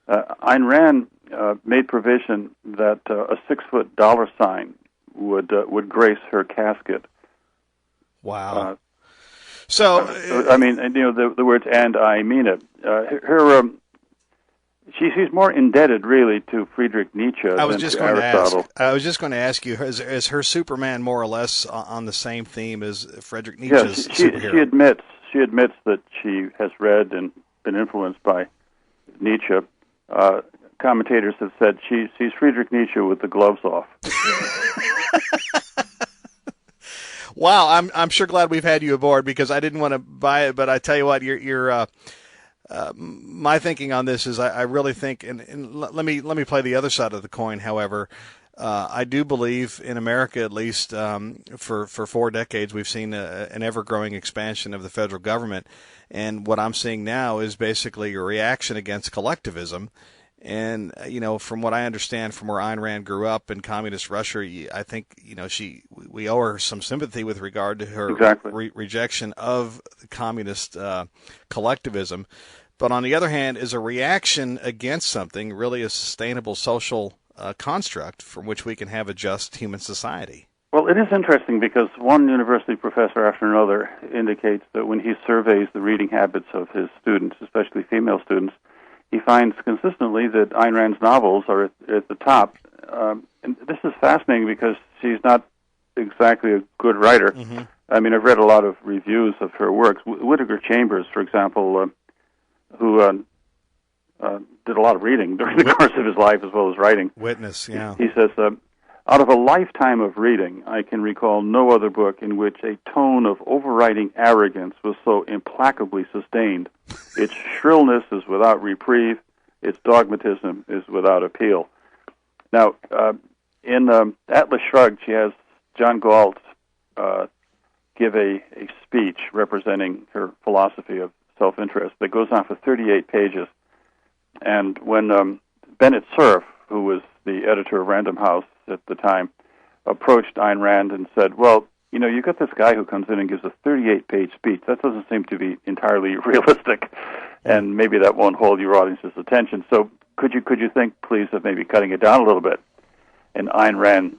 Ayn Rand made provision that a 6-foot dollar sign would grace her casket. Wow. So I mean, the words "and I mean it." She's more indebted, really, to Friedrich Nietzsche than to Aristotle. I was just going to ask you: is her Superman more or less on the same theme as Friedrich Nietzsche's superhero? She admits that she has read and been influenced by Nietzsche. Commentators have said she's Friedrich Nietzsche with the gloves off. Wow, I'm sure glad we've had you aboard, because I didn't want to buy it, but I tell you what, my thinking on this is I really think, and let me play the other side of the coin. However, I do believe in America, at least for 4 decades, we've seen an ever-growing expansion of the federal government, and what I'm seeing now is basically a reaction against collectivism. And, from what I understand from where Ayn Rand grew up in communist Russia, I think, we owe her some sympathy with regard to her rejection of communist collectivism. But on the other hand, is a reaction against something really a sustainable social construct from which we can have a just human society? Well, it is interesting because one university professor after another indicates that when he surveys the reading habits of his students, especially female students, he finds consistently that Ayn Rand's novels are at the top. And this is fascinating because she's not exactly a good writer. Mm-hmm. I mean, I've read a lot of reviews of her works. Whittaker Chambers, for example, who did a lot of reading during the course of his life as well as writing. Witness, yeah. He says, out of a lifetime of reading, I can recall no other book in which a tone of overriding arrogance was so implacably sustained. Its shrillness is without reprieve. Its dogmatism is without appeal. Now, in Atlas Shrugged, she has John Galt give a speech representing her philosophy of self-interest that goes on for 38 pages. And when Bennett Cerf, who was the editor of Random House at the time, approached Ayn Rand and said, well, you got this guy who comes in and gives a 38-page speech. That doesn't seem to be entirely realistic, and maybe that won't hold your audience's attention. So could you think, please, of maybe cutting it down a little bit? And Ayn Rand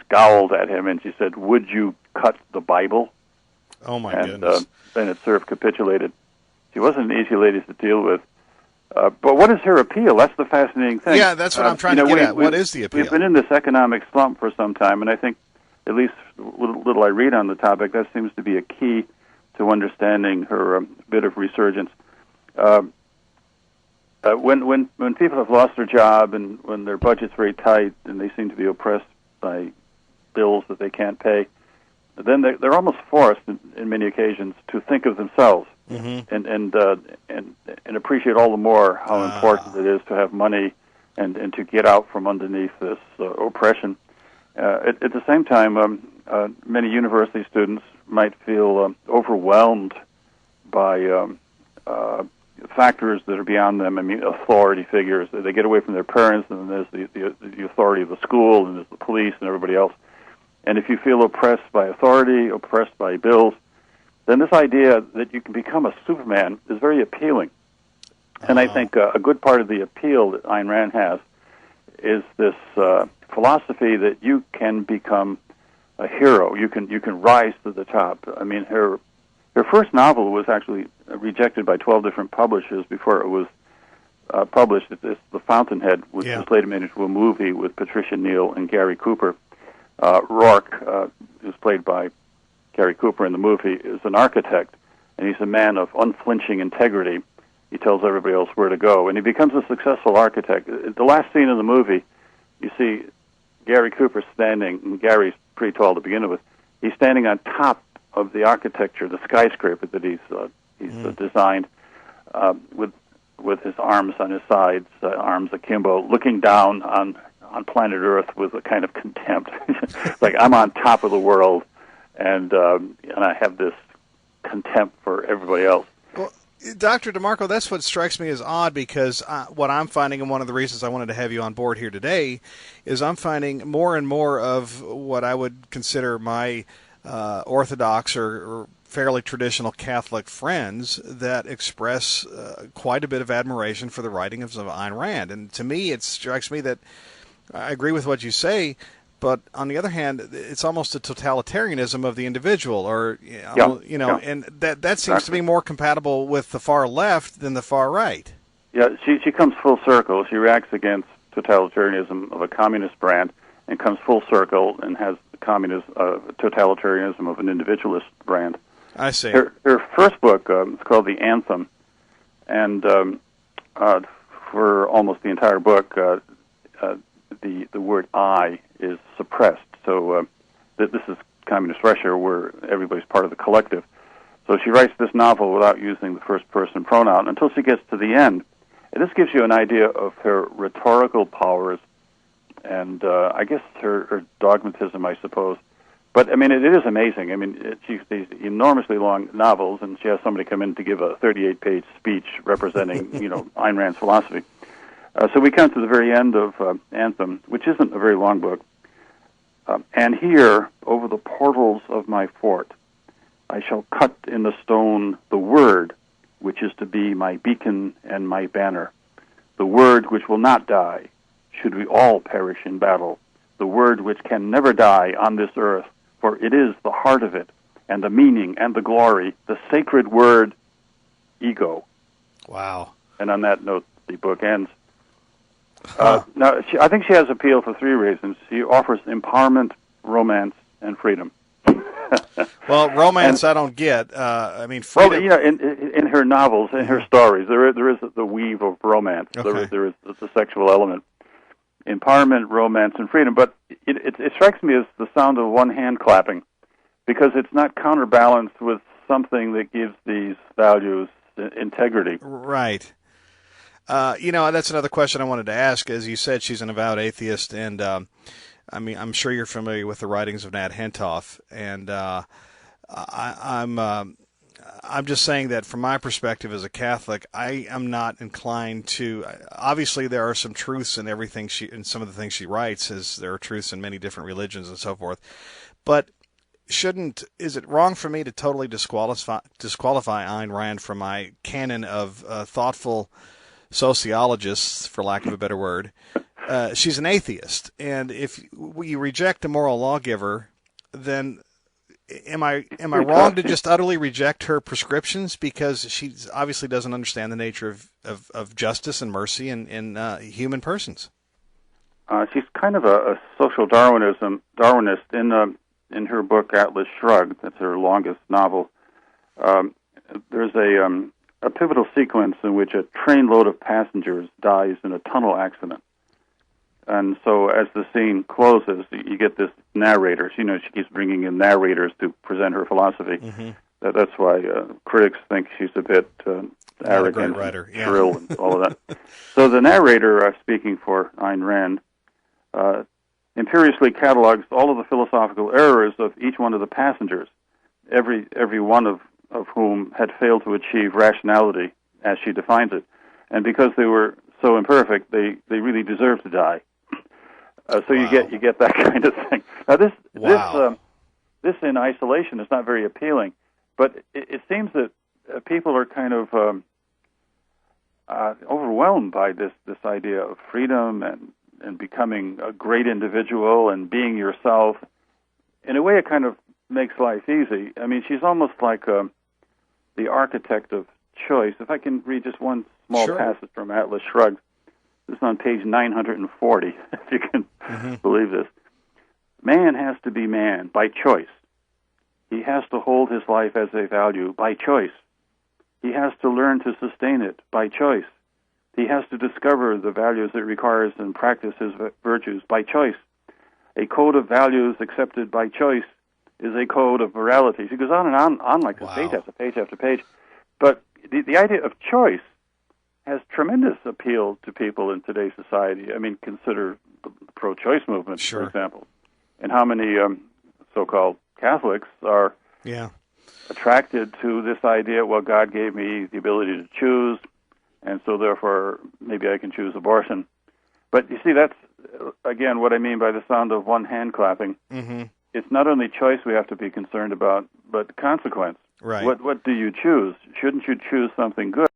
scowled at him, and she said, would you cut the Bible? Oh, my goodness. And Bennett Cerf capitulated. She wasn't an easy lady to deal with. But what is her appeal? That's the fascinating thing. Yeah, that's what I'm trying to get at. What is the appeal? We've been in this economic slump for some time, and I think, at least little I read on the topic, that seems to be a key to understanding her bit of resurgence. When people have lost their job and when their budget's very tight and they seem to be oppressed by bills that they can't pay, then they're almost forced, in many occasions, to think of themselves. Mm-hmm. and appreciate all the more how important it is to have money and to get out from underneath this oppression. At the same time, many university students might feel overwhelmed by factors that are beyond them. I mean, authority figures. They get away from their parents, and then there's the authority of the school, and there's the police and everybody else. And if you feel oppressed by authority, oppressed by bills, then this idea that you can become a Superman is very appealing. And I think a good part of the appeal that Ayn Rand has is this philosophy that you can become a hero. You can rise to the top. I mean, her first novel was actually rejected by 12 different publishers before it was published. It's The Fountainhead, which was later made into a movie with Patricia Neal and Gary Cooper. Rourke, who's played by Gary Cooper in the movie, is an architect, and he's a man of unflinching integrity. He tells everybody else where to go, and he becomes a successful architect. The last scene in the movie, you see Gary Cooper standing, and Gary's pretty tall to begin with. He's standing on top of the architecture, the skyscraper that he's designed, with his arms on his sides, arms akimbo, looking down on planet Earth with a kind of contempt, like I'm on top of the world. And I have this contempt for everybody else. Well, Dr. DeMarco, that's what strikes me as odd, because what I'm finding, and one of the reasons I wanted to have you on board here today, is I'm finding more and more of what I would consider my orthodox or fairly traditional Catholic friends that express quite a bit of admiration for the writings of Ayn Rand. And to me, it strikes me that I agree with what you say, but on the other hand, it's almost a totalitarianism of the individual, or and that seems to be more compatible with the far left than the far right. Yeah, she comes full circle. She reacts against totalitarianism of a communist brand and comes full circle and has totalitarianism of an individualist brand. I see. Her first book is called The Anthem, and for almost the entire book, the word I is suppressed. So this is communist Russia, where everybody's part of the collective. So she writes this novel without using the first-person pronoun until she gets to the end. And this gives you an idea of her rhetorical powers and I guess her dogmatism, I suppose. But, I mean, it is amazing. I mean, she's these enormously long novels, and she has somebody come in to give a 38-page speech representing, Ayn Rand's philosophy. So we come to the very end of Anthem, which isn't a very long book. And here, over the portals of my fort, I shall cut in the stone the word, which is to be my beacon and my banner, the word which will not die, should we all perish in battle, the word which can never die on this earth, for it is the heart of it, and the meaning and the glory, the sacred word, ego. Wow. And on that note, the book ends. Now, I think she has appeal for three reasons. She offers empowerment, romance, and freedom. Well, romance I don't get. I mean, freedom. Well, in her novels, in her stories, there is the weave of romance. Okay. There is the sexual element. Empowerment, romance, and freedom. But it strikes me as the sound of one hand clapping, because it's not counterbalanced with something that gives these values integrity. Right. That's another question I wanted to ask. As you said, she's an avowed atheist, and I'm sure you're familiar with the writings of Nat Hentoff, and I'm just saying that from my perspective as a Catholic, I am not inclined to. Obviously, there are some truths in everything in some of the things she writes, as there are truths in many different religions and so forth. But is it wrong for me to totally disqualify Ayn Rand from my canon of thoughtful sociologists, for lack of a better word? She's an atheist, and if you reject a moral lawgiver, then am I wrong to just utterly reject her prescriptions, because she obviously doesn't understand the nature of justice and mercy in human persons? She's kind of a social Darwinist. In her book Atlas Shrugged, that's her longest novel. There's a pivotal sequence in which a trainload of passengers dies in a tunnel accident. And so as the scene closes, you get this narrator. She keeps bringing in narrators to present her philosophy. Mm-hmm. That's why critics think she's a bit arrogant, writer. Yeah. Shrill, and all of that. So the narrator, speaking for Ayn Rand, imperiously catalogs all of the philosophical errors of each one of the passengers, every one of whom had failed to achieve rationality as she defines it. And because they were so imperfect, they really deserve to die. So wow. you get that kind of thing. Now this in isolation is not very appealing, but it seems that people are kind of overwhelmed by this idea of freedom and becoming a great individual and being yourself. In a way, it kind of makes life easy. I mean, she's almost like the architect of choice. If I can read just one small Sure. passage from Atlas Shrugged. This is on page 940, if you can believe this. Man has to be man by choice. He has to hold his life as a value by choice. He has to learn to sustain it by choice. He has to discover the values it requires and practice his virtues by choice. A code of values accepted by choice is a code of morality. She goes on and on like this, page after page after page. But the idea of choice has tremendous appeal to people in today's society. I mean, consider the pro-choice movement, Sure. for example, and how many so-called Catholics are attracted to this idea, well, God gave me the ability to choose, and so therefore maybe I can choose abortion. But you see, that's, again, what I mean by the sound of one hand clapping. Mm-hmm. It's not only choice we have to be concerned about, but consequence. Right. What do you choose? Shouldn't you choose something good?